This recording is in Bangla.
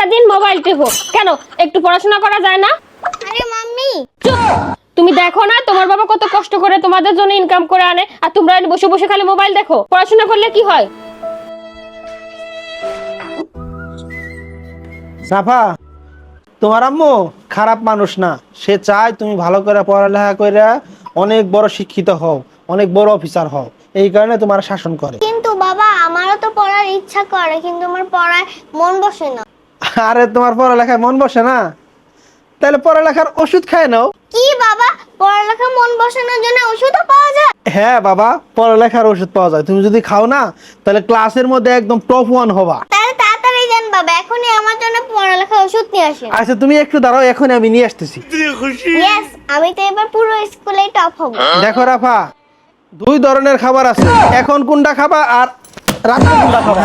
সারাদিন মোবাইল টেপো কেন? একটু পড়াশোনা করা যায় না? আরে মাম্মি, চুপ! তুমি দেখো না তোমার বাবা কত কষ্ট করে তোমাদের জন্য ইনকাম করে আনে, আর তোমরা বসে বসে খালি মোবাইল দেখো? পড়াশোনা করলে কি হয়? সাফা, তোমার আম্মু খারাপ মানুষ না। সে চায় তুমি ভালো করে পড়ালেখা করে অনেক বড় শিক্ষিত হও, অনেক বড় অফিসার হও, এই কারণে তোমার শাসন করে। কিন্তু বাবা আমারও তো পড়ার ইচ্ছা করে, কিন্তু আমার পড়ায় মন বসে না। আরে তোমার পড়ালেখায় মন বসে না? তাহলে পড়ালেখার ওষুধ খায় নাও। কি বাবা, পড়ালেখা মন বসানোর জন্য ওষুধও পাওয়া যায়? হ্যাঁ বাবা, পড়ালেখার ওষুধ পাওয়া যায়। তুমি যদি খাও না তাহলে ক্লাসের মধ্যে একদম টপ 1 হবা। তাহলে তাড়াতাড়ি যান বাবা, এখনই আমার জন্য পড়ালেখার ওষুধ নিয়ে আসেন। আচ্ছা তুমি একটু দাঁড়াও, এখন আমি নিয়ে আসতেছি। ইয়েস, আমি তো এবার পুরো স্কুলেই টপ হব। দেখো রাফা, 2 ধরনের খাবার আছে, এখন কোনটা খাবা আর রাতে কোনটা খাবা?